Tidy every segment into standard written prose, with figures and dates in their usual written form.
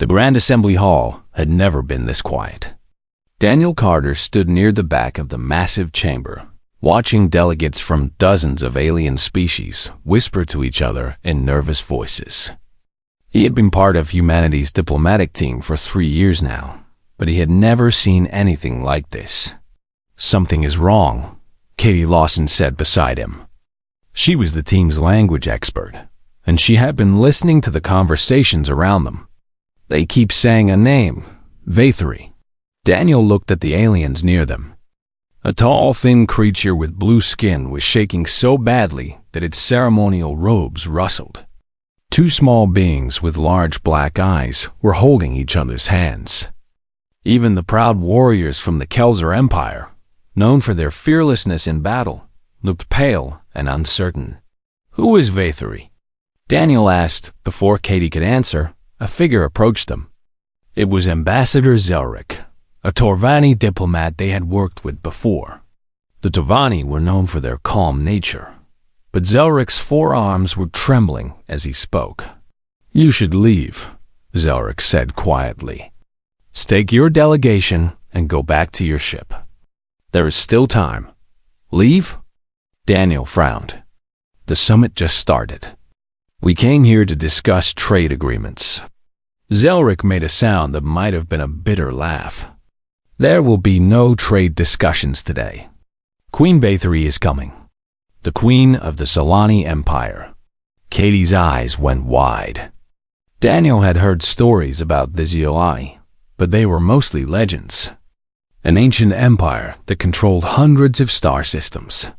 The Grand Assembly Hall had never been this quiet. Daniel Carter stood near the back of the massive chamber, watching delegates from dozens of alien species whisper to each other in nervous voices. He had been part of humanity's diplomatic team for 3 years now, but he had never seen anything like this. "Something is wrong," Katie Lawson said beside him. She was the team's language expert, and she had been listening to the conversations around them. "They keep saying a name, Vathri." Daniel looked at the aliens near them. A tall, thin creature with blue skin was shaking so badly that its ceremonial robes rustled. Two small beings with large black eyes were holding each other's hands. Even the proud warriors from the Kelzer Empire, known for their fearlessness in battle, looked pale and uncertain. "Who is Vathri?" Daniel asked. Before Katie could answer, a figure approached them. It was Ambassador Zelric, a Torvani diplomat they had worked with before. The Torvani were known for their calm nature, but Zelric's forearms were trembling as he spoke. "You should leave," Zelric said quietly. "Stake your delegation and go back to your ship. There is still time." "Leave?" Daniel frowned. "The summit just started. We came here to discuss trade agreements." Zelric made a sound that might have been a bitter laugh. "There will be no trade discussions today. Queen Vathri is coming, the queen of the Solani Empire." Katie's eyes went wide. Daniel had heard stories about the Zolani, but they were mostly legends. An ancient empire that controlled hundreds of star systems.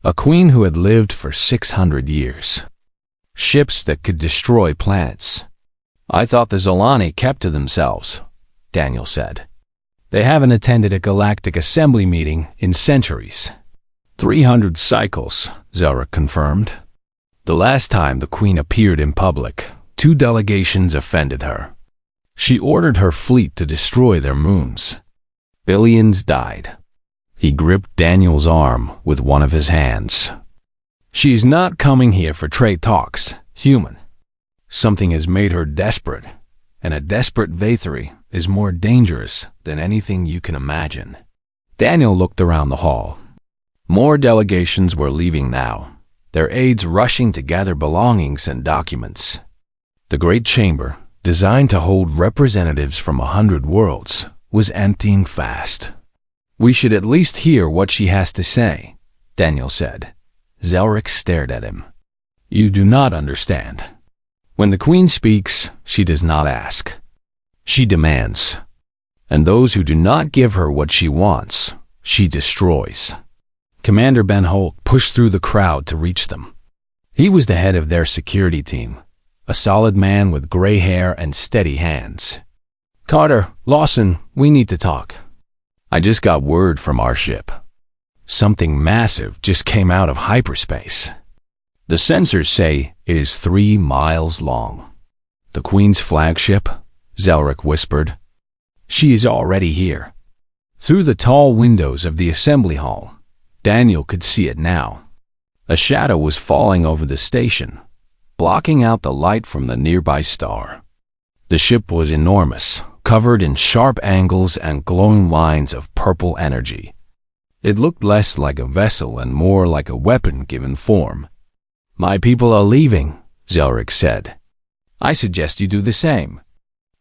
A queen who had lived for 600 years. Ships that could destroy planets. "I thought the Zolani kept to themselves," Daniel said. "They haven't attended a galactic assembly meeting in centuries." 300 cycles, Zelric confirmed. The last time the queen appeared in public, 2 delegations offended her. She ordered her fleet to destroy their moons. Billions died. He gripped Daniel's arm with one of his hands. "She's not coming here for trade talks, human. Something has made her desperate, and a desperate Vathri is more dangerous than anything you can imagine." Daniel looked around the hall. More delegations were leaving now, their aides rushing to gather belongings and documents. The great chamber, designed to hold representatives from 100 worlds, was emptying fast. "We should at least hear what she has to say," Daniel said. Zelric stared at him. "You do not understand. When the queen speaks, she does not ask. She demands. And those who do not give her what she wants, she destroys." Commander Ben Holt pushed through the crowd to reach them. He was the head of their security team, a solid man with gray hair and steady hands. "Carter, Lawson, we need to talk. I just got word from our ship. Something massive just came out of hyperspace. The sensors say it is 3 miles long." "The Queen's flagship?" Zelric whispered. "She is already here." Through the tall windows of the assembly hall, Daniel could see it now. A shadow was falling over the station, blocking out the light from the nearby star. The ship was enormous, covered in sharp angles and glowing lines of purple energy. It looked less like a vessel and more like a weapon given form. "My people are leaving," Zelric said. "I suggest you do the same.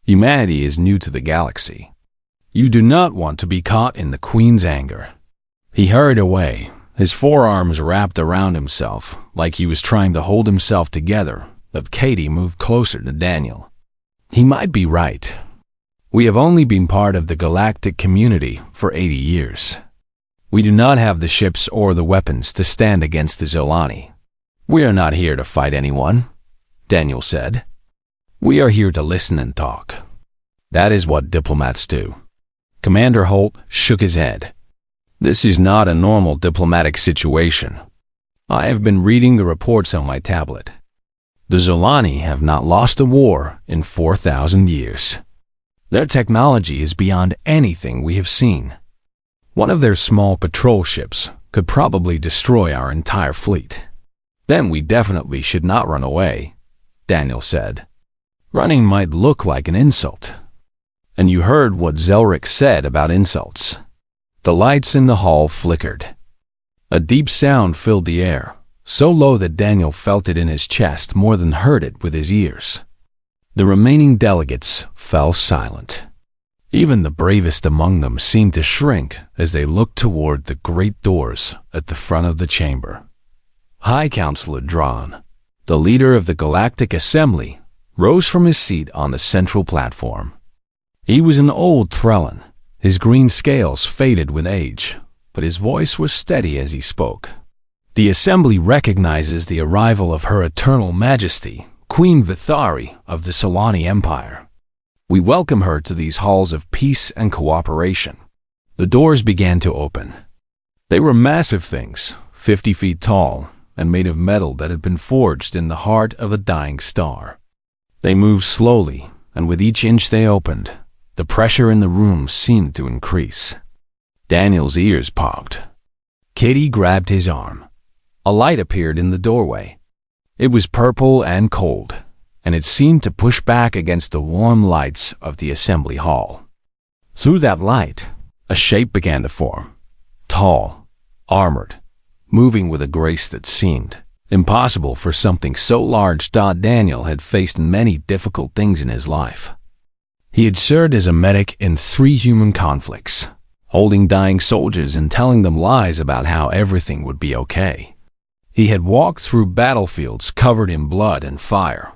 Humanity is new to the galaxy. You do not want to be caught in the Queen's anger." He hurried away, his forearms wrapped around himself like he was trying to hold himself together, but Katie moved closer to Daniel. "He might be right. We have only been part of the galactic community for 80 years. We do not have the ships or the weapons to stand against the Zolani. We are not here to fight anyone," Daniel said. "We are here to listen and talk. That is what diplomats do." Commander Holt shook his head. "This is not a normal diplomatic situation. I have been reading the reports on my tablet. The Zolani have not lost a war in 4,000 years. Their technology is beyond anything we have seen. One of their small patrol ships could probably destroy our entire fleet. Then we definitely should not run away," Daniel said. Running might look like an insult. And you heard what Zelric said about insults. The lights in the hall flickered. A deep sound filled the air, so low that Daniel felt it in his chest more than heard it with his ears. The remaining delegates fell silent. Even the bravest among them seemed to shrink as they looked toward the great doors at the front of the chamber. High Counselor Dran, the leader of the Galactic Assembly, rose from his seat on the central platform. He was an old Trellan. His green scales faded with age, but his voice was steady as he spoke. The Assembly recognizes the arrival of Her Eternal Majesty, Queen Vithari of the Solani Empire. We welcome her to these halls of peace and cooperation. The doors began to open. They were massive things, 50 feet tall, and made of metal that had been forged in the heart of a dying star. They moved slowly, and with each inch they opened, the pressure in the room seemed to increase. Daniel's ears popped. Kitty grabbed his arm. A light appeared in the doorway. It was purple and cold, and it seemed to push back against the warm lights of the assembly hall. Through that light, a shape began to form, tall, armored, moving with a grace that seemed impossible for something so large. Daniel had faced many difficult things in his life. He had served as a medic in 3 human conflicts, holding dying soldiers and telling them lies about how everything would be okay. He had walked through battlefields covered in blood and fire.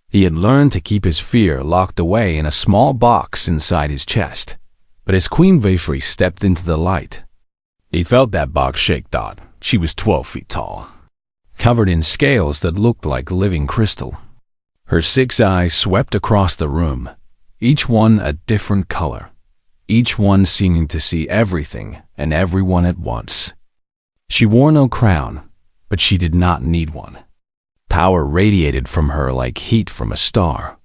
He had learned to keep his fear locked away in a small box inside his chest. But as Queen Vithari stepped into the light, he felt that box shake. She was 12 feet tall, covered in scales that looked like living crystal. Her 6 eyes swept across the room, each one a different color, each one seeming to see everything and everyone at once. She wore no crown, but she did not need one. Power radiated from her like heat from a star.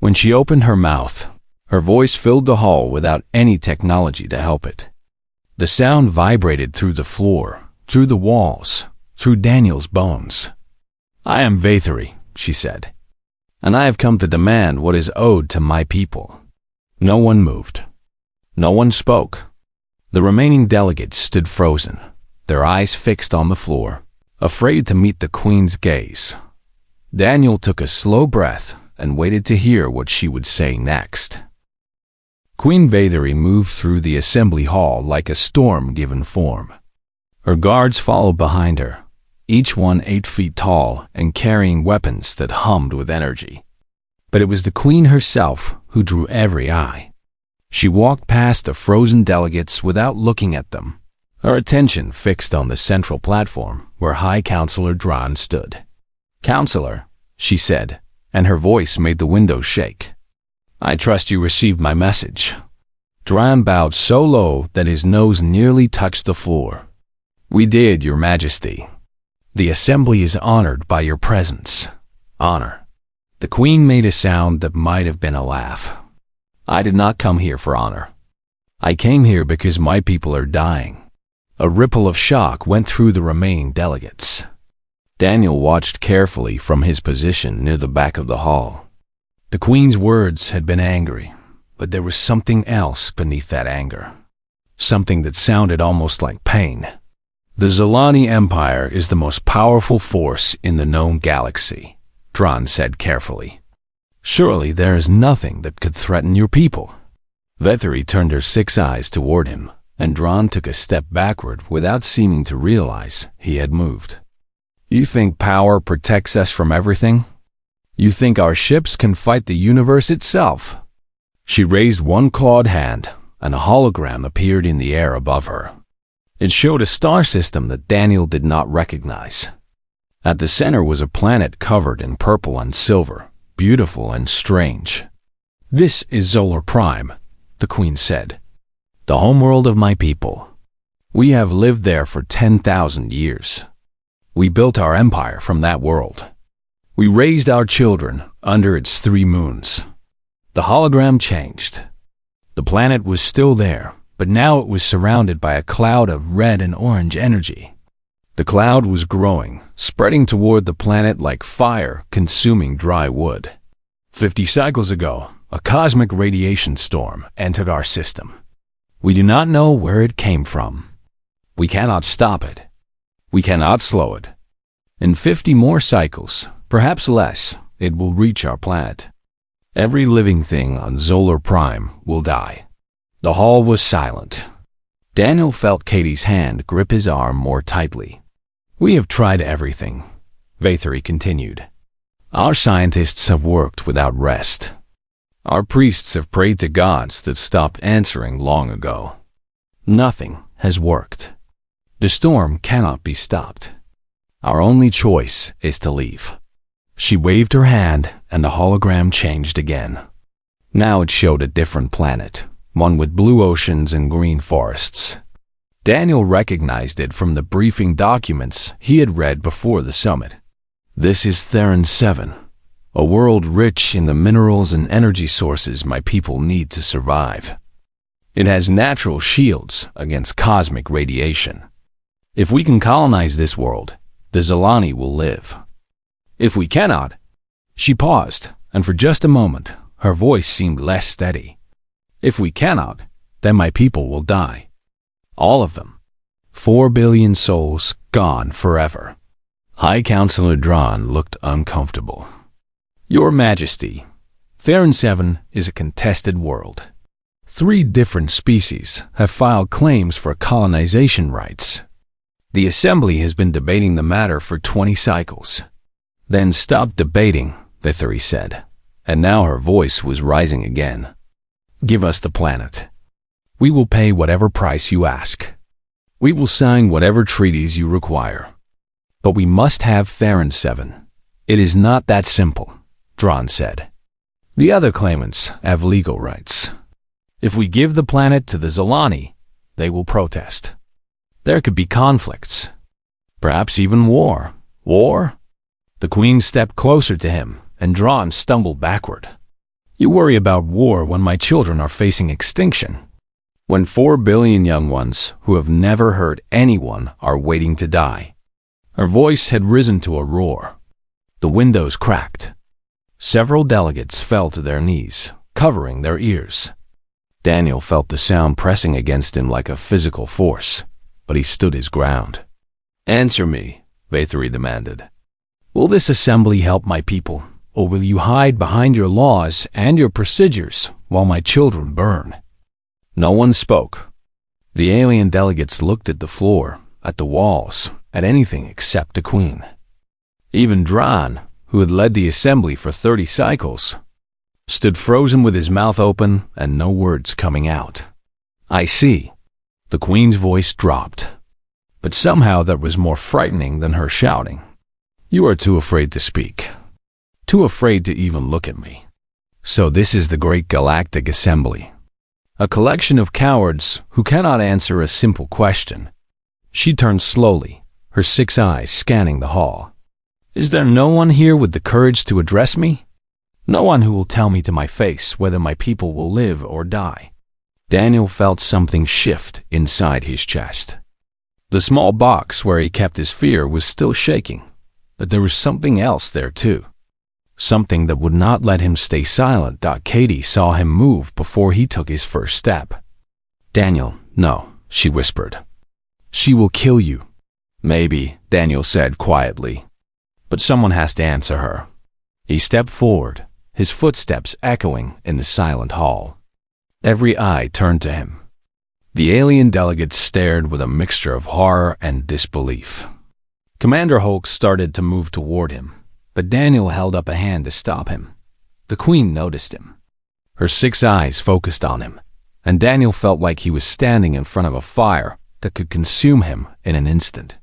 When she opened her mouth, her voice filled the hall without any technology to help it. The sound vibrated through the floor, through the walls, through Daniel's bones. "I am Vithari," she said, "and I have come to demand what is owed to my people." No one moved. No one spoke. The remaining delegates stood frozen, their eyes fixed on the floor, afraid to meet the Queen's gaze. Daniel took a slow breath and waited to hear what she would say next. Queen Vithari moved through the assembly hall like a storm given form. Her guards followed behind her, each one 8 feet tall and carrying weapons that hummed with energy. But it was the Queen herself who drew every eye. She walked past the frozen delegates without looking at them, her attention fixed on the central platform where High Counselor Dran stood. "Counselor," she said, and her voice made the window shake. "I trust you received my message." Dran bowed so low that his nose nearly touched the floor. "We did, Your Majesty. The Assembly is honored by your presence." Honor. The Queen made a sound that might have been a laugh. "I did not come here for honor. I came here because my people are dying." A ripple of shock went through the remaining delegates. Daniel watched carefully from his position near the back of the hall. The Queen's words had been angry, but there was something else beneath that anger. Something that sounded almost like pain. "The Solani Empire is the most powerful force in the known galaxy," Dran said carefully. "Surely there is nothing that could threaten your people." Vithari turned her 6 eyes toward him, and Dran took a step backward without seeming to realize he had moved. "You think power protects us from everything? You think our ships can fight the universe itself?" She raised one clawed hand, and a hologram appeared in the air above her. It showed a star system that Daniel did not recognize. At the center was a planet covered in purple and silver, beautiful and strange. "This is Zolar Prime," the Queen said. "The homeworld of my people. We have lived there for 10,000 years. We built our empire from that world. We raised our children under its 3 moons." The hologram changed. The planet was still there, but now it was surrounded by a cloud of red and orange energy. The cloud was growing, spreading toward the planet like fire consuming dry wood. 50 cycles ago, a cosmic radiation storm entered our system. We do not know where it came from. We cannot stop it. We cannot slow it. In 50 more cycles, perhaps less, it will reach our planet. Every living thing on Zolar Prime will die. The hall was silent. Daniel felt Katie's hand grip his arm more tightly. We have tried everything, Vathari continued. Our scientists have worked without rest. Our priests have prayed to gods that stopped answering long ago. Nothing has worked. The storm cannot be stopped. Our only choice is to leave. She waved her hand, and the hologram changed again. Now it showed a different planet, one with blue oceans and green forests. Daniel recognized it from the briefing documents he had read before the summit. This is Theron 7, a world rich in the minerals and energy sources my people need to survive. It has natural shields against cosmic radiation. If we can colonize this world, the Zolani will live. If we cannot, she paused, and for just a moment, her voice seemed less steady. If we cannot, then my people will die. All of them. 4 billion souls gone forever. High Counselor Dran looked uncomfortable. Your Majesty, Theron 7 is a contested world. 3 different species have filed claims for colonization rights. The Assembly has been debating the matter for 20 cycles. Then stop debating, Vathari said, and now her voice was rising again. Give us the planet. We will pay whatever price you ask. We will sign whatever treaties you require. But we must have Theron 7. It is not that simple, Dran said. The other claimants have legal rights. If we give the planet to the Zolani, they will protest. There could be conflicts. Perhaps even war. War? The Queen stepped closer to him, and Dran stumbled backward. You worry about war when my children are facing extinction. When 4 billion young ones who have never hurt anyone are waiting to die. Her voice had risen to a roar. The windows cracked. Several delegates fell to their knees, covering their ears. Daniel felt the sound pressing against him like a physical force, but he stood his ground. Answer me, Vathari demanded. Will this assembly help my people, or will you hide behind your laws and your procedures while my children burn? No one spoke. The alien delegates looked at the floor, at the walls, at anything except the Queen. Even Dran, who had led the assembly for 30 cycles, stood frozen with his mouth open and no words coming out. I see. The Queen's voice dropped. But somehow that was more frightening than her shouting. You are too afraid to speak. Too afraid to even look at me. So this is the Great Galactic Assembly. A collection of cowards who cannot answer a simple question. She turned slowly, her 6 eyes scanning the hall. Is there no one here with the courage to address me? No one who will tell me to my face whether my people will live or die. Daniel felt something shift inside his chest. The small box where he kept his fear was still shaking, but there was something else there too. Something that would not let him stay silent. Katie saw him move before he took his first step. Daniel, no, she whispered. She will kill you. Maybe, Daniel said quietly. But someone has to answer her. He stepped forward, his footsteps echoing in the silent hall. Every eye turned to him. The alien delegates stared with a mixture of horror and disbelief. Commander Hulk started to move toward him, but Daniel held up a hand to stop him. The Queen noticed him. Her 6 eyes focused on him, and Daniel felt like he was standing in front of a fire that could consume him in an instant.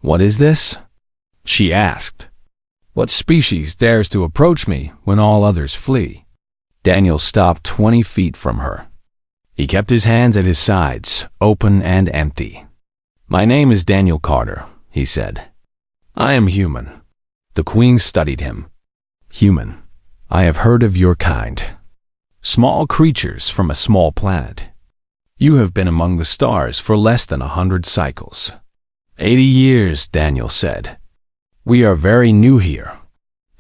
What is this? She asked. What species dares to approach me when all others flee? Daniel stopped 20 feet from her. He kept his hands at his sides, open and empty. My name is Daniel Carter, he said. I am human. The Queen studied him. Human. I have heard of your kind. Small creatures from a small planet. You have been among the stars for less than 100 cycles. 80 years, Daniel said. We are very new here.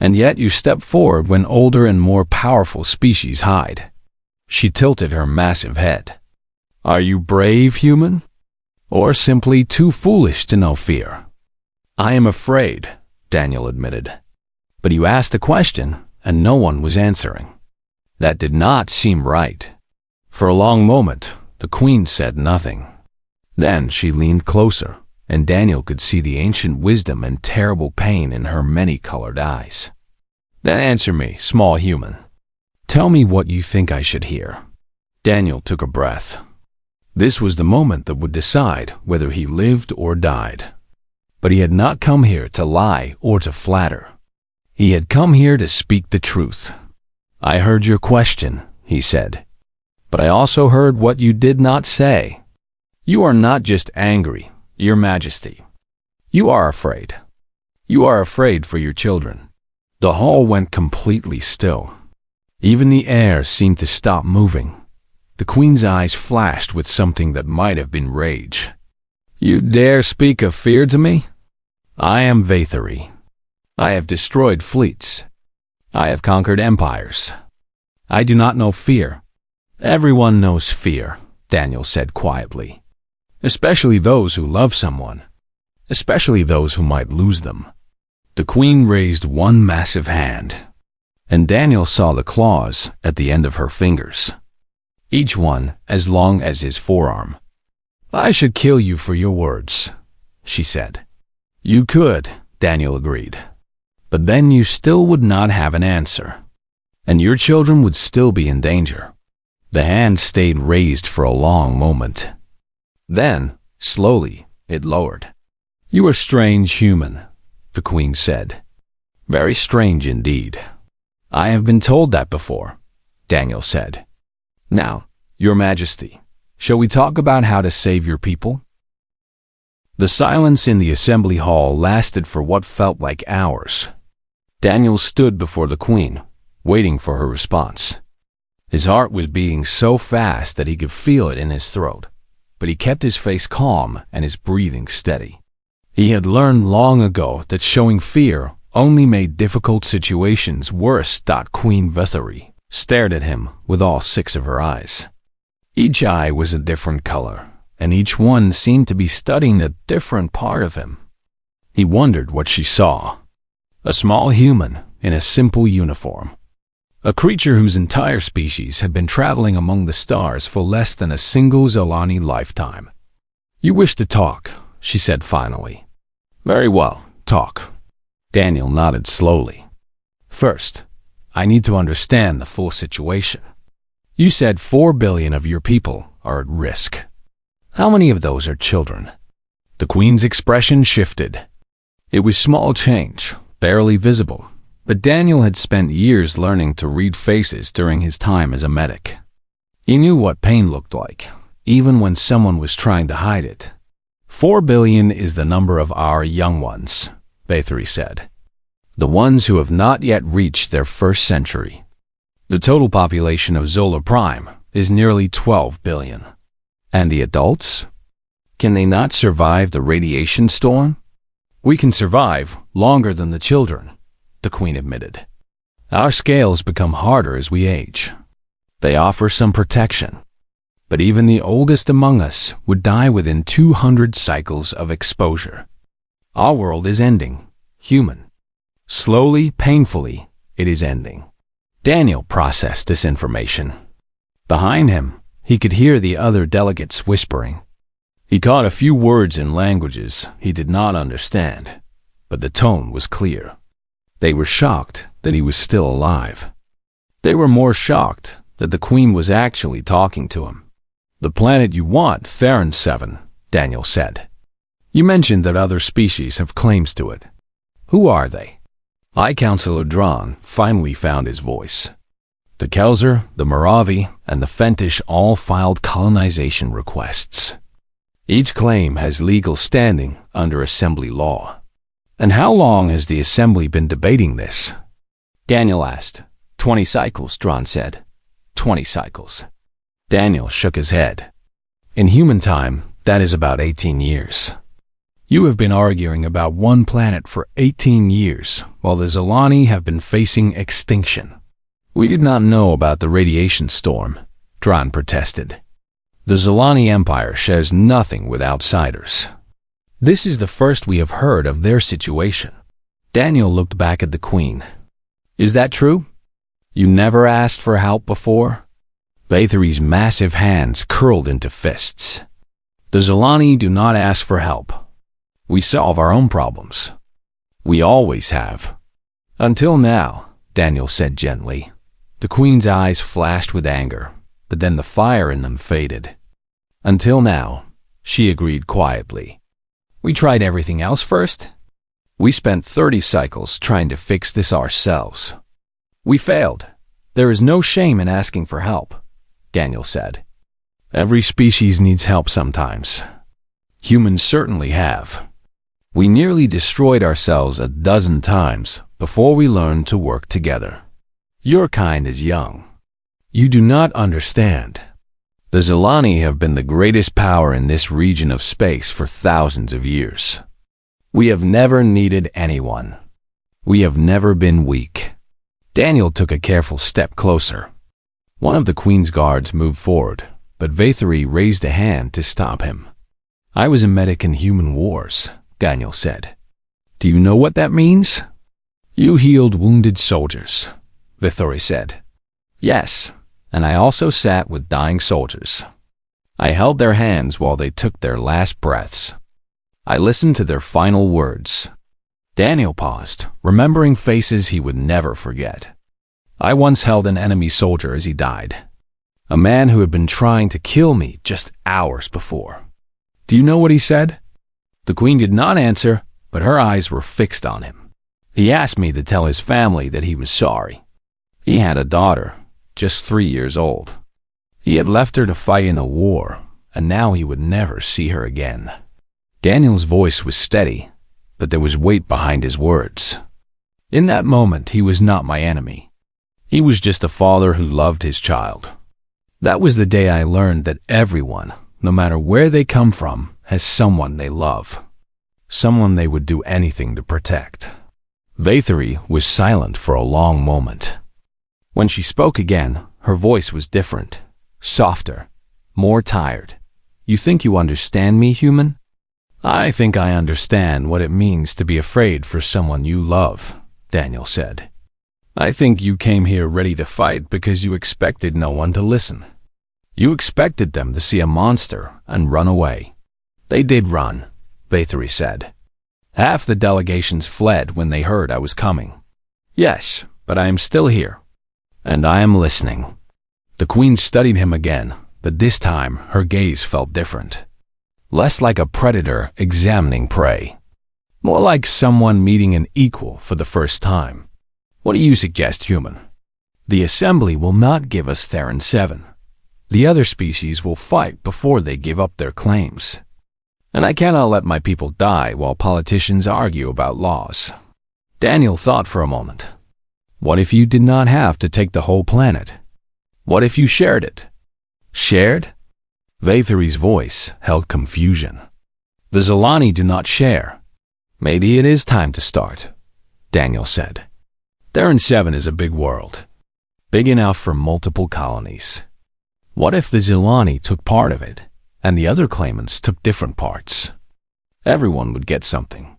And yet you step forward when older and more powerful species hide. She tilted her massive head. Are you brave, human? Or simply too foolish to know fear? I am afraid, Daniel admitted. But you asked a question, and no one was answering. That did not seem right. For a long moment, the queen said nothing. Then she leaned closer, and Daniel could see the ancient wisdom and terrible pain in her many-colored eyes. Then answer me, small human. Tell me what you think I should hear. Daniel took a breath. This was the moment that would decide whether he lived or died. But he had not come here to lie or to flatter. He had come here to speak the truth. I heard your question, he said. But I also heard what you did not say. You are not just angry, Your Majesty. You are afraid. You are afraid for your children. The hall went completely still. Even the air seemed to stop moving. The queen's eyes flashed with something that might have been rage. You dare speak of fear to me? I am Vathari. I have destroyed fleets. I have conquered empires. I do not know fear. Everyone knows fear, Daniel said quietly. Especially those who love someone. Especially those who might lose them. The queen raised one massive hand, and Daniel saw the claws at the end of her fingers, each one as long as his forearm. I should kill you for your words, she said. You could, Daniel agreed. But then you still would not have an answer, and your children would still be in danger. The hand stayed raised for a long moment. Then, slowly, it lowered. You are strange human, the queen said. Very strange indeed. I have been told that before, Daniel said. Now, Your Majesty, shall we talk about how to save your people? The silence in the assembly hall lasted for what felt like hours. Daniel stood before the queen, waiting for her response. His heart was beating so fast that he could feel it in his throat, but he kept his face calm and his breathing steady. He had learned long ago that showing fear only made difficult situations worse. Queen Vathari stared at him with all 6 of her eyes. Each eye was a different color, and each one seemed to be studying a different part of him. He wondered what she saw. A small human in a simple uniform. A creature whose entire species had been traveling among the stars for less than a single Zolani lifetime. You wish to talk, she said finally. Very well, talk. Daniel nodded slowly. First, I need to understand the full situation. You said 4 billion of your people are at risk. How many of those are children? The queen's expression shifted. It was small change, barely visible, but Daniel had spent years learning to read faces during his time as a medic. He knew what pain looked like, even when someone was trying to hide it. 4 billion is the number of our young ones, Vathari said. The ones who have not yet reached their first century. The total population of Zola Prime is nearly 12 billion. And the adults? Can they not survive the radiation storm? We can survive longer than the children, the queen admitted. Our scales become harder as we age. They offer some protection. But even the oldest among us would die within 200 cycles of exposure. Our world is ending, human. Slowly, painfully, it is ending. Daniel processed this information. Behind him, he could hear the other delegates whispering. He caught a few words in languages he did not understand, but the tone was clear. They were shocked that he was still alive. They were more shocked that the queen was actually talking to him. The planet you want, Theron 7, Daniel said. You mentioned that other species have claims to it. Who are they? High Counselor Dran finally found his voice. The Kelzer, the Moravi, and the Fentish all filed colonization requests. Each claim has legal standing under Assembly law. And how long has the Assembly been debating this? Daniel asked. 20 cycles, Dran said. 20 cycles. Daniel shook his head. In human time, that is about 18 years. You have been arguing about one planet for 18 years, while the Zilani have been facing extinction. We did not know about the radiation storm, Dran protested. The Zilani Empire shares nothing with outsiders. This is the first we have heard of their situation. Daniel looked back at the Queen. Is that true? You never asked for help before? Bathory's massive hands curled into fists. The Zilani do not ask for help. We solve our own problems. We always have. Until now, Daniel said gently. The Queen's eyes flashed with anger, but then the fire in them faded. Until now, she agreed quietly. We tried everything else first. We spent 30 cycles trying to fix this ourselves. We failed. There is no shame in asking for help, Daniel said. Every species needs help sometimes. Humans certainly have. We nearly destroyed ourselves a dozen times before we learned to work together. Your kind is young. You do not understand. The Zilani have been the greatest power in this region of space for thousands of years. We have never needed anyone. We have never been weak. Daniel took a careful step closer. One of the Queen's guards moved forward, but Bathory raised a hand to stop him. I was a medic in human wars, Daniel said. Do you know what that means? You healed wounded soldiers, Bathory said. Yes, and I also sat with dying soldiers. I held their hands while they took their last breaths. I listened to their final words. Daniel paused, remembering faces he would never forget. I once held an enemy soldier as he died. A man who had been trying to kill me just hours before. Do you know what he said? The Queen did not answer, but her eyes were fixed on him. He asked me to tell his family that he was sorry. He had a daughter, just 3 years old. He had left her to fight in a war, and now he would never see her again. Daniel's voice was steady, but there was weight behind his words. In that moment, he was not my enemy. He was just a father who loved his child. That was the day I learned that everyone, no matter where they come from, has someone they love. Someone they would do anything to protect. Bathory was silent for a long moment. When she spoke again, her voice was different, softer, more tired. You think you understand me, human? I think I understand what it means to be afraid for someone you love, Daniel said. I think you came here ready to fight because you expected no one to listen. You expected them to see a monster and run away. They did run, Bathory said. Half the delegations fled when they heard I was coming. Yes, but I am still here. And I am listening. The Queen studied him again, but this time her gaze felt different. Less like a predator examining prey. More like someone meeting an equal for the first time. What do you suggest, human? The Assembly will not give us Theron 7. The other species will fight before they give up their claims. And I cannot let my people die while politicians argue about laws. Daniel thought for a moment. What if you did not have to take the whole planet? What if you shared it? Shared? Bathory's voice held confusion. The Zilani do not share. Maybe it is time to start, Daniel said. Theron 7 is a big world. Big enough for multiple colonies. What if the Zilani took part of it, and the other claimants took different parts? Everyone would get something.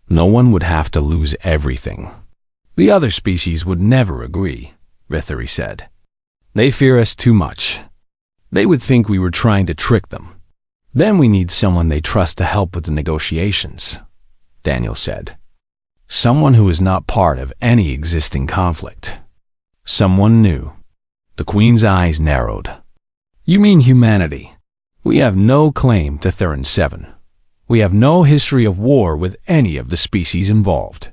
No one would have to lose everything. The other species would never agree, Bathory said. They fear us too much. They would think we were trying to trick them. Then we need someone they trust to help with the negotiations, Daniel said. Someone who is not part of any existing conflict. Someone new. The Queen's eyes narrowed. You mean humanity? We have no claim to Theron 7. We have no history of war with any of the species involved.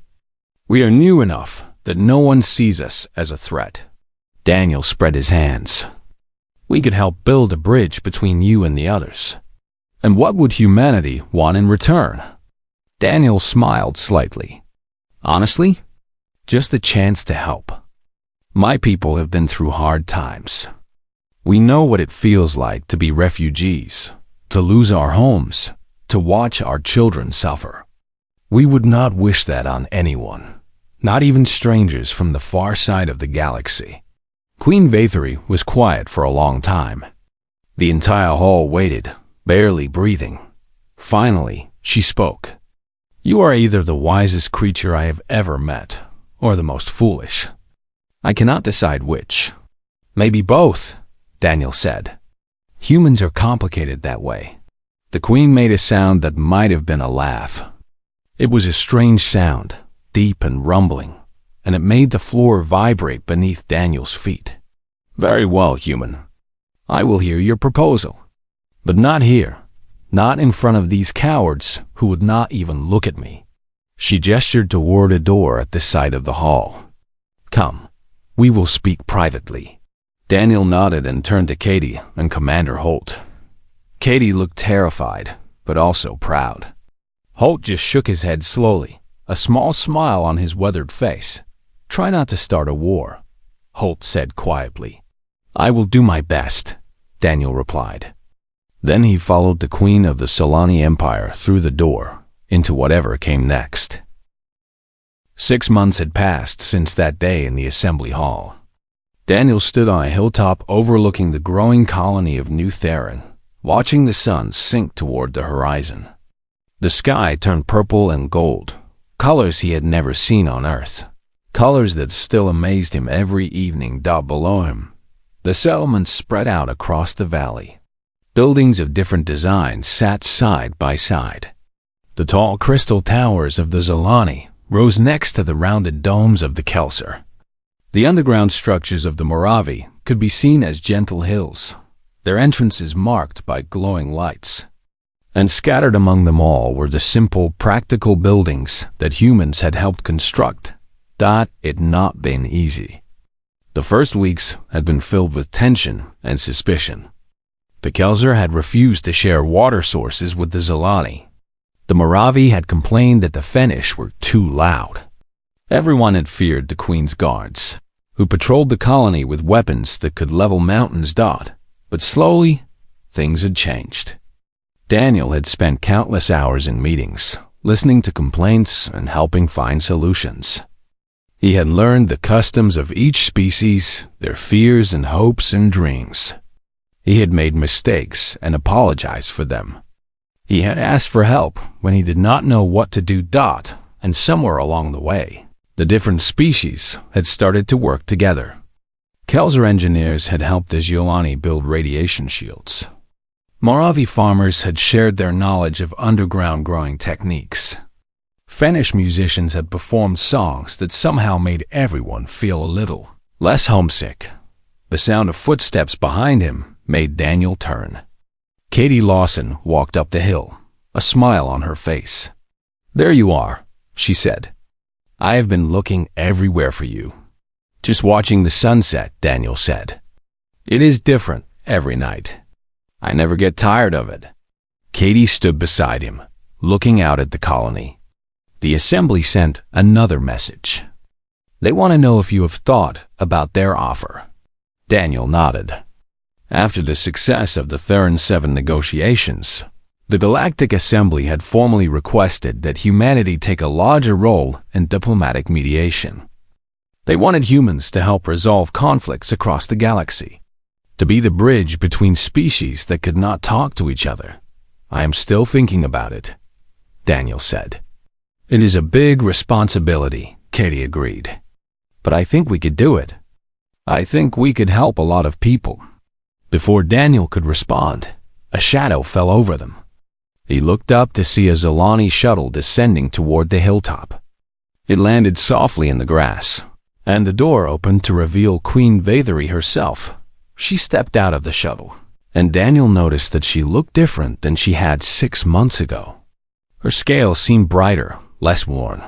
We are new enough that no one sees us as a threat. Daniel spread his hands. We could help build a bridge between you and the others. And what would humanity want in return? Daniel smiled slightly. Honestly, just the chance to help. My people have been through hard times. We know what it feels like to be refugees, to lose our homes, to watch our children suffer. We would not wish that on anyone, not even strangers from the far side of the galaxy. Queen Vathery was quiet for a long time. The entire hall waited, barely breathing. Finally, she spoke. You are either the wisest creature I have ever met, or the most foolish. I cannot decide which. Maybe both, Daniel said. Humans are complicated that way. The queen made a sound that might have been a laugh. It was a strange sound, deep and rumbling, and it made the floor vibrate beneath Daniel's feet. Very well, human. I will hear your proposal. But not here. Not in front of these cowards who would not even look at me. She gestured toward a door at the side of the hall. Come, we will speak privately. Daniel nodded and turned to Katie and Commander Holt. Katie looked terrified, but also proud. Holt just shook his head slowly, a small smile on his weathered face. Try not to start a war, Holt said quietly. I will do my best, Daniel replied. Then he followed the Queen of the Solani Empire through the door, into whatever came next. 6 months had passed since that day in the assembly hall. Daniel stood on a hilltop overlooking the growing colony of New Theron, watching the sun sink toward the horizon. The sky turned purple and gold, colors he had never seen on Earth, colors that still amazed him every evening. Below him, the settlements spread out across the valley. Buildings of different designs sat side by side. The tall crystal towers of the Zolani rose next to the rounded domes of the Kelser. The underground structures of the Moravi could be seen as gentle hills, their entrances marked by glowing lights. And scattered among them all were the simple, practical buildings that humans had helped construct. It had not been easy. The first weeks had been filled with tension and suspicion. The Kelser had refused to share water sources with the Zolani. The Moravi had complained that the Fenish were too loud. Everyone had feared the Queen's guards, who patrolled the colony with weapons that could level mountains. But slowly, things had changed. Daniel had spent countless hours in meetings, listening to complaints and helping find solutions. He had learned the customs of each species, their fears and hopes and dreams. He had made mistakes and apologized for them. He had asked for help when he did not know what to do. And somewhere along the way, the different species had started to work together. Kelser engineers had helped the Zolani build radiation shields. Moravi farmers had shared their knowledge of underground growing techniques. Fenish musicians had performed songs that somehow made everyone feel a little less homesick. The sound of footsteps behind him made Daniel turn. Katie Lawson walked up the hill, a smile on her face. There you are, she said. I have been looking everywhere for you. Just watching the sunset, Daniel said. It is different every night. I never get tired of it. Katie stood beside him, looking out at the colony. The assembly sent another message. They want to know if you have thought about their offer. Daniel nodded. After the success of the Theron 7 negotiations, the Galactic Assembly had formally requested that humanity take a larger role in diplomatic mediation. They wanted humans to help resolve conflicts across the galaxy, to be the bridge between species that could not talk to each other. I am still thinking about it, Daniel said. It is a big responsibility, Katie agreed. But I think we could do it. I think we could help a lot of people. Before Daniel could respond, a shadow fell over them. He looked up to see a Zolani shuttle descending toward the hilltop. It landed softly in the grass, and the door opened to reveal Queen Vathery herself. She stepped out of the shuttle, and Daniel noticed that she looked different than she had 6 months ago. Her scale seemed brighter, less worn.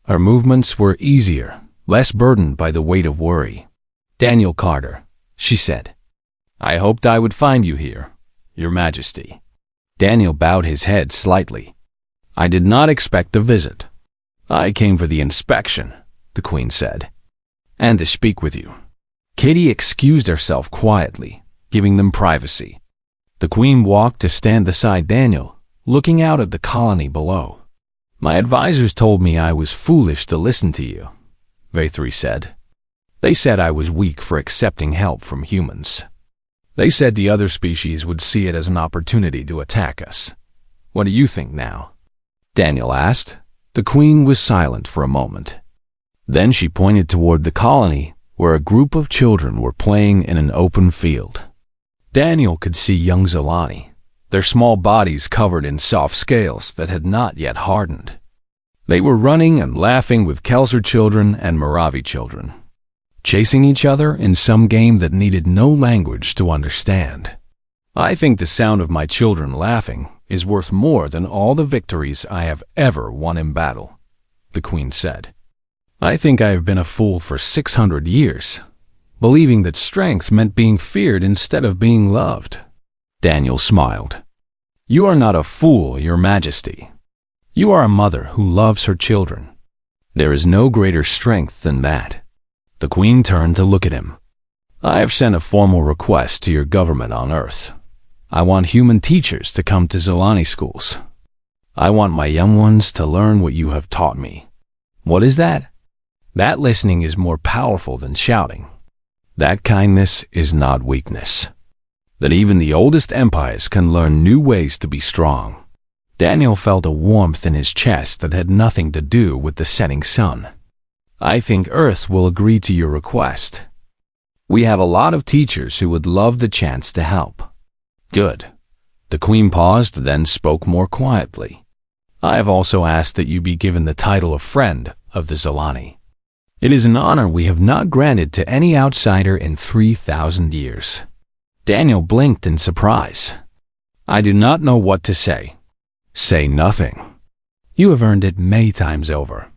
Her movements were easier, less burdened by the weight of worry. Daniel Carter, she said. I hoped I would find you here, Your Majesty. Daniel bowed his head slightly. I did not expect the visit. I came for the inspection, the Queen said, and to speak with you. Katie excused herself quietly, giving them privacy. The Queen walked to stand beside Daniel, looking out at the colony below. My advisors told me I was foolish to listen to you, Vaythri said. They said I was weak for accepting help from humans. They said the other species would see it as an opportunity to attack us. What do you think now? Daniel asked. The Queen was silent for a moment. Then she pointed toward the colony, where a group of children were playing in an open field. Daniel could see young Zolani, their small bodies covered in soft scales that had not yet hardened. They were running and laughing with Kelser children and Moravi children, chasing each other in some game that needed no language to understand. I think the sound of my children laughing is worth more than all the victories I have ever won in battle, the Queen said. I think I have been a fool for 600 years, believing that strength meant being feared instead of being loved. Daniel smiled. You are not a fool, Your Majesty. You are a mother who loves her children. There is no greater strength than that. The Queen turned to look at him. I have sent a formal request to your government on Earth. I want human teachers to come to Zolani schools. I want my young ones to learn what you have taught me. What is that? That listening is more powerful than shouting. That kindness is not weakness. That even the oldest empires can learn new ways to be strong. Daniel felt a warmth in his chest that had nothing to do with the setting sun. I think Earth will agree to your request. We have a lot of teachers who would love the chance to help. Good. The Queen paused, then spoke more quietly. I have also asked that you be given the title of Friend of the Zolani. It is an honor we have not granted to any outsider in 3,000 years. Daniel blinked in surprise. I do not know what to say. Say nothing. You have earned it many times over.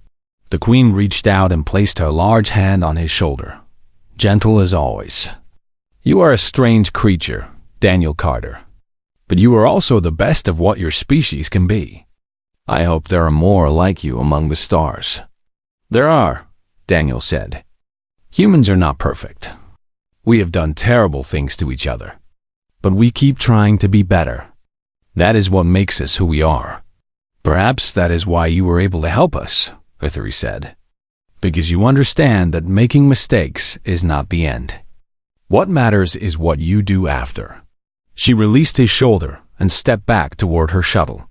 The Queen reached out and placed her large hand on his shoulder, gentle as always. You are a strange creature, Daniel Carter, but you are also the best of what your species can be. I hope there are more like you among the stars. There are, Daniel said. Humans are not perfect. We have done terrible things to each other, but we keep trying to be better. That is what makes us who we are. Perhaps that is why you were able to help us, Vaythri said, because you understand that making mistakes is not the end. What matters is what you do after. She released his shoulder and stepped back toward her shuttle.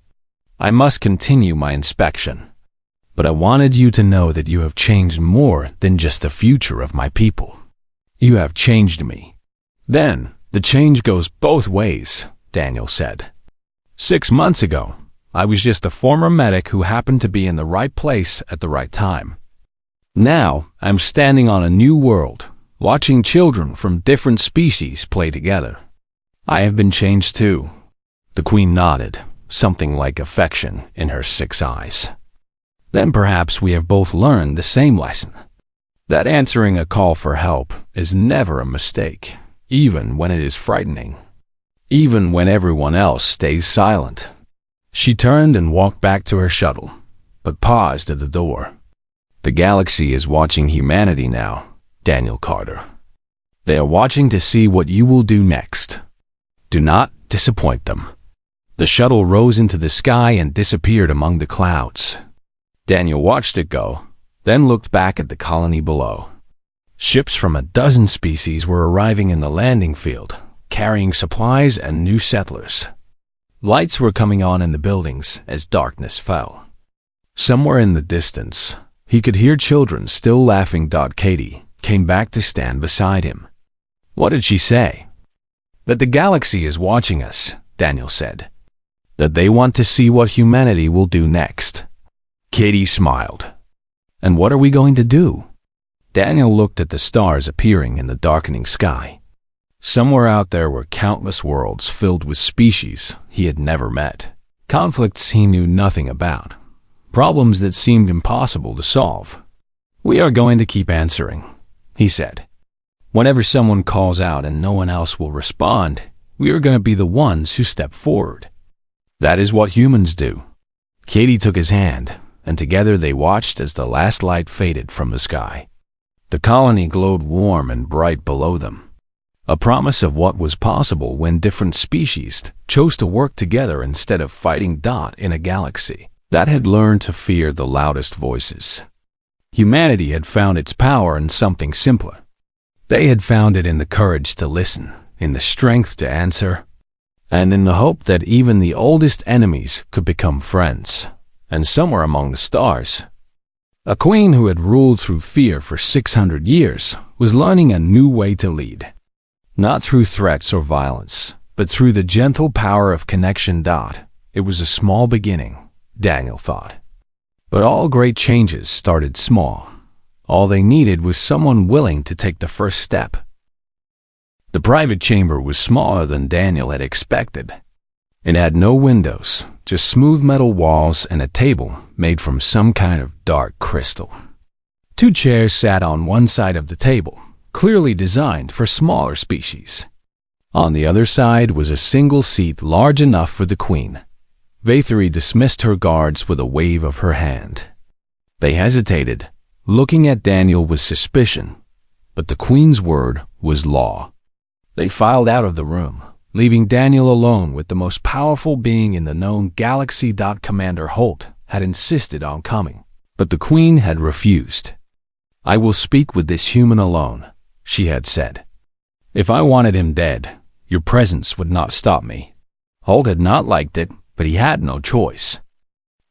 I must continue my inspection, but I wanted you to know that you have changed more than just the future of my people. You have changed me. Then, the change goes both ways, Daniel said. 6 months ago, I was just a former medic who happened to be in the right place at the right time. Now, I'm standing on a new world, watching children from different species play together. I have been changed too. The Queen nodded, something like affection in her 6 eyes. Then perhaps we have both learned the same lesson. That answering a call for help is never a mistake, even when it is frightening. Even when everyone else stays silent. She turned and walked back to her shuttle, but paused at the door. The galaxy is watching humanity now, Daniel Carter. They are watching to see what you will do next. Do not disappoint them. The shuttle rose into the sky and disappeared among the clouds. Daniel watched it go, then looked back at the colony below. Ships from a dozen species were arriving in the landing field, carrying supplies and new settlers. Lights were coming on in the buildings as darkness fell. Somewhere in the distance, he could hear children still laughing. Katie came back to stand beside him. What did she say? That the galaxy is watching us, Daniel said. That they want to see what humanity will do next. Katie smiled. And what are we going to do? Daniel looked at the stars appearing in the darkening sky. Somewhere out there were countless worlds filled with species he had never met, conflicts he knew nothing about, problems that seemed impossible to solve. We are going to keep answering, he said. Whenever someone calls out and no one else will respond, we are going to be the ones who step forward. That is what humans do. Katie took his hand, and together they watched as the last light faded from the sky. The colony glowed warm and bright below them. a promise of what was possible when different species chose to work together instead of fighting in a galaxy that had learned to fear the loudest voices. Humanity had found its power in something simpler. They had found it in the courage to listen, in the strength to answer, and in the hope that even the oldest enemies could become friends. And somewhere among the stars, a queen who had ruled through fear for 600 years was learning a new way to lead. Not through threats or violence, but through the gentle power of connection. It was a small beginning, Daniel thought. But all great changes started small. All they needed was someone willing to take the first step. The private chamber was smaller than Daniel had expected. It had no windows, just smooth metal walls and a table made from some kind of dark crystal. 2 chairs sat on one side of the table, clearly designed for smaller species. On the other side was a single seat large enough for the queen. Vathory dismissed her guards with a wave of her hand. They hesitated, looking at Daniel with suspicion, but the queen's word was law. They filed out of the room, leaving Daniel alone with the most powerful being in the known galaxy. Commander Holt had insisted on coming, but the queen had refused. "I will speak with this human alone," she had said. "If I wanted him dead, your presence would not stop me." Holt had not liked it, but he had no choice.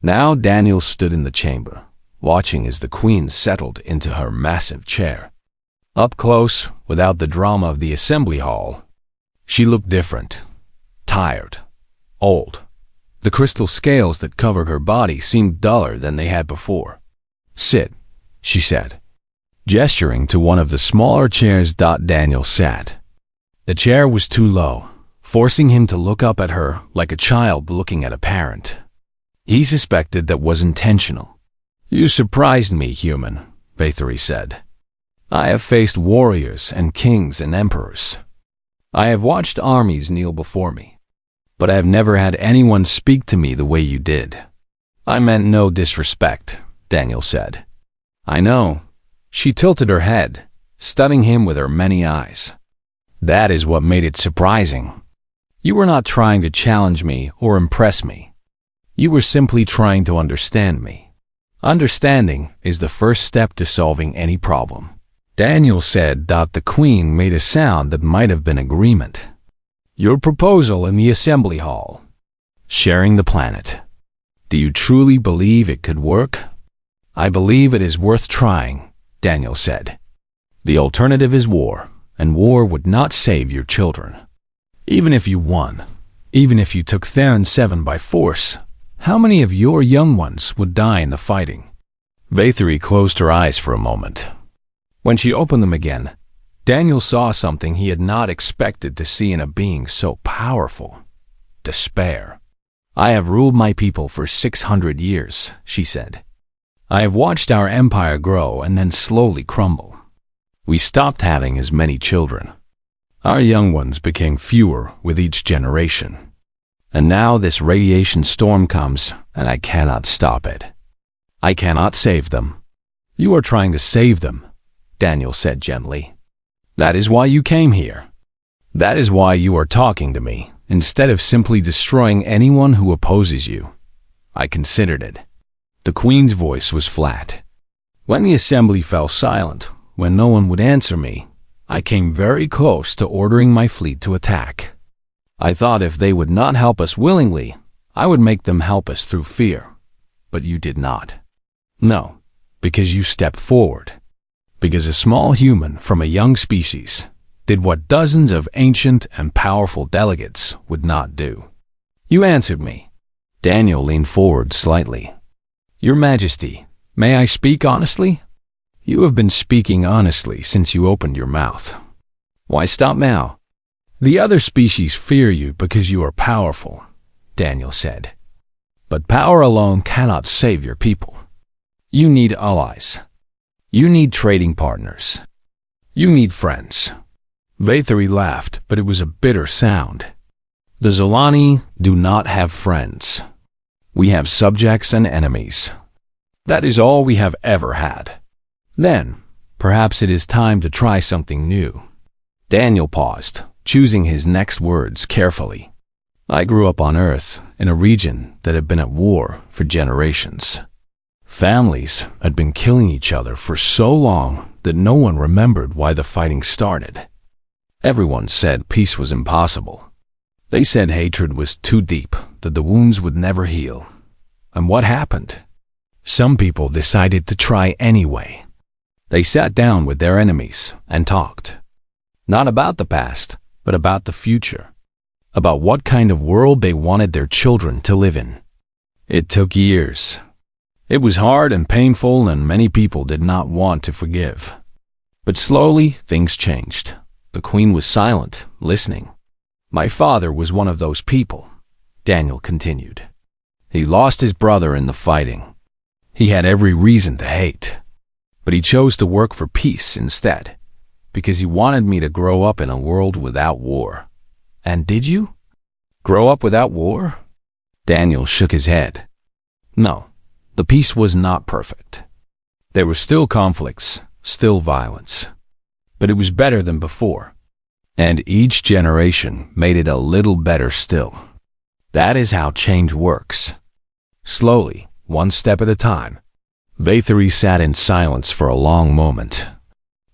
Now Daniel stood in the chamber, watching as the queen settled into her massive chair. Up close, without the drama of the assembly hall, she looked different, tired, old. The crystal scales that covered her body seemed duller than they had before. "Sit," she said, gesturing to one of the smaller chairs. Daniel sat. The chair was too low, forcing him to look up at her like a child looking at a parent. He suspected that was intentional. "You surprised me, human," Vathory said. "I have faced warriors and kings and emperors. I have watched armies kneel before me, but I have never had anyone speak to me the way you did." "I meant no disrespect," Daniel said. "I know." She tilted her head, studying him with her many eyes. "That is what made it surprising. You were not trying to challenge me or impress me. You were simply trying to understand me. Understanding is the first step to solving any problem." Daniel said. The queen made a sound that might have been agreement. "Your proposal in the assembly hall. Sharing the planet. Do you truly believe it could work?" "I believe it is worth trying," Daniel said. "The alternative is war, and war would not save your children. Even if you won, even if you took Theron 7 by force, how many of your young ones would die in the fighting?" Vathory closed her eyes for a moment. When she opened them again, Daniel saw something he had not expected to see in a being so powerful: despair. "I have ruled my people for 600 years, she said. "I have watched our empire grow and then slowly crumble. We stopped having as many children. Our young ones became fewer with each generation. And now this radiation storm comes, and I cannot stop it. I cannot save them." "You are trying to save them," Daniel said gently. "That is why you came here. That is why you are talking to me, instead of simply destroying anyone who opposes you." I considered it. The queen's voice was flat. "When the assembly fell silent, when no one would answer me, I came very close to ordering my fleet to attack. I thought if they would not help us willingly, I would make them help us through fear. But you did not. No, because you stepped forward. Because a small human from a young species did what dozens of ancient and powerful delegates would not do. You answered me." Daniel leaned forward slightly. "Your Majesty, may I speak honestly?" "You have been speaking honestly since you opened your mouth. Why stop now?" "The other species fear you because you are powerful," Daniel said. "But power alone cannot save your people. You need allies. You need trading partners. You need friends." Vathory laughed, but it was a bitter sound. "The Zolani do not have friends. We have subjects and enemies. That is all we have ever had. Then, perhaps it is time to try something new." Daniel paused, choosing his next words carefully. I grew up on Earth, in a region that had been at war for generations. Families had been killing each other for so long that no one remembered why the fighting started. Everyone said peace was impossible. They said hatred was too deep, that the wounds would never heal. And what happened? Some people decided to try anyway. They sat down with their enemies and talked. Not about the past, but about the future. About what kind of world they wanted their children to live in. It took years. It was hard and painful, and many people did not want to forgive. But slowly, things changed. The Queen was silent, listening. My father was one of those people, Daniel continued. He lost his brother in the fighting. He had every reason to hate. But he chose to work for peace instead, because he wanted me to grow up in a world without war. And did you? Grow up without war? Daniel shook his head. No, the peace was not perfect. There were still conflicts, still violence. But it was better than before. And each generation made it a little better still. That is how change works. Slowly, one step at a time. Vatiri sat in silence for a long moment.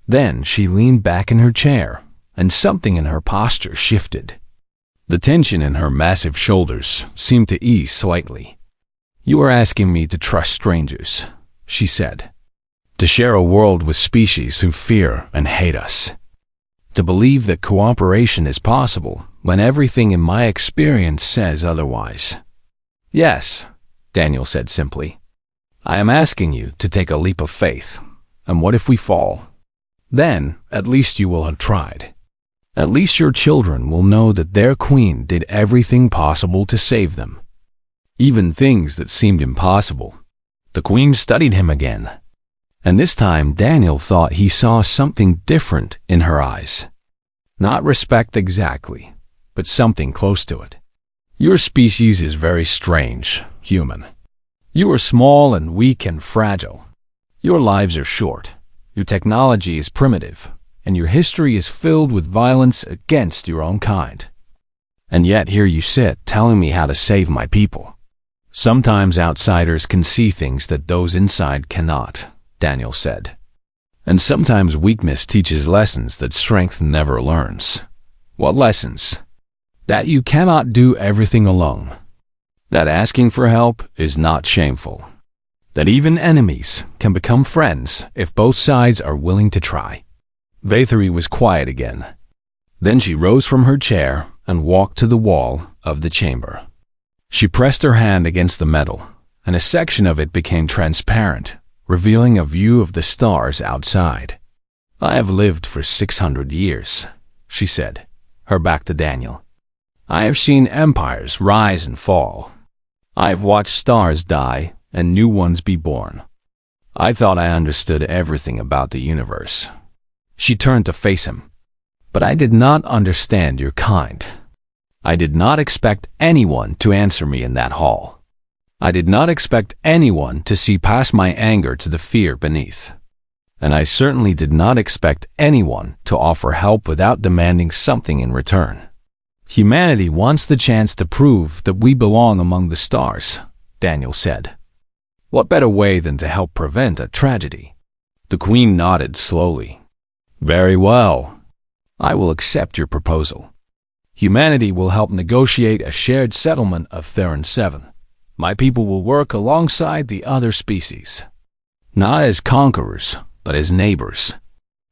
Then she leaned back in her chair, and something in her posture shifted. The tension in her massive shoulders seemed to ease slightly. You are asking me to trust strangers, she said. To share a world with species who fear and hate us. To believe that cooperation is possible when everything in my experience says otherwise. Yes, Daniel said simply. I am asking you to take a leap of faith. And what if we fall? Then, at least you will have tried. At least your children will know that their queen did everything possible to save them. Even things that seemed impossible. The queen studied him again. And this time Daniel thought he saw something different in her eyes. Not respect exactly, but something close to it. Your species is very strange, human. You are small and weak and fragile. Your lives are short. Your technology is primitive. And your history is filled with violence against your own kind. And yet here you sit telling me how to save my people. Sometimes outsiders can see things that those inside cannot, Daniel said. And sometimes weakness teaches lessons that strength never learns. What lessons? That you cannot do everything alone. That asking for help is not shameful. That even enemies can become friends if both sides are willing to try. Vatiri was quiet again. Then she rose from her chair and walked to the wall of the chamber. She pressed her hand against the metal, and a section of it became transparent, revealing a view of the stars outside. I have lived for 600 years, she said, her back to Daniel. I have seen empires rise and fall. I have watched stars die and new ones be born. I thought I understood everything about the universe. She turned to face him. But I did not understand your kind. I did not expect anyone to answer me in that hall. I did not expect anyone to see past my anger to the fear beneath. And I certainly did not expect anyone to offer help without demanding something in return. Humanity wants the chance to prove that we belong among the stars, Daniel said. What better way than to help prevent a tragedy? The Queen nodded slowly. Very well. I will accept your proposal. Humanity will help negotiate a shared settlement of Theron 7. My people will work alongside the other species. Not as conquerors, but as neighbors.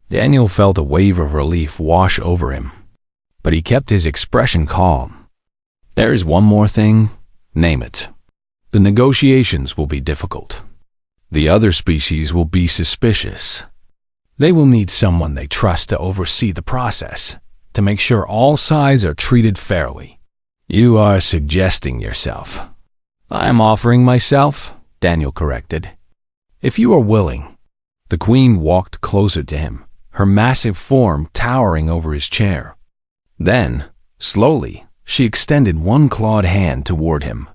Daniel felt a wave of relief wash over him. But he kept his expression calm. There is one more thing. Name it. The negotiations will be difficult. The other species will be suspicious. They will need someone they trust to oversee the process, to make sure all sides are treated fairly. You are suggesting yourself. I am offering myself, Daniel corrected. If you are willing. The Queen walked closer to him, her massive form towering over his chair. Then, slowly, she extended one clawed hand toward him.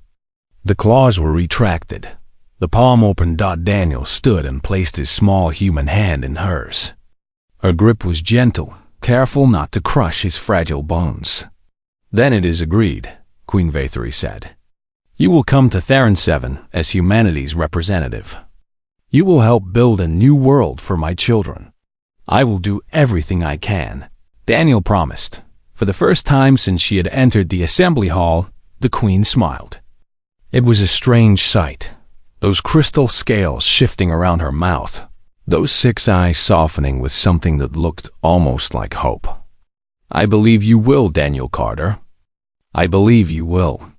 The claws were retracted. The palm opened. Daniel stood and placed his small human hand in hers. Her grip was gentle, careful not to crush his fragile bones. "Then it is agreed," Queen Vathery said. "You will come to Theron 7 as humanity's representative. You will help build a new world for my children." "I will do everything I can," Daniel promised. For the first time since she had entered the assembly hall, the Queen smiled. It was a strange sight, those crystal scales shifting around her mouth, those 6 eyes softening with something that looked almost like hope. "I believe you will, Daniel Carter. I believe you will."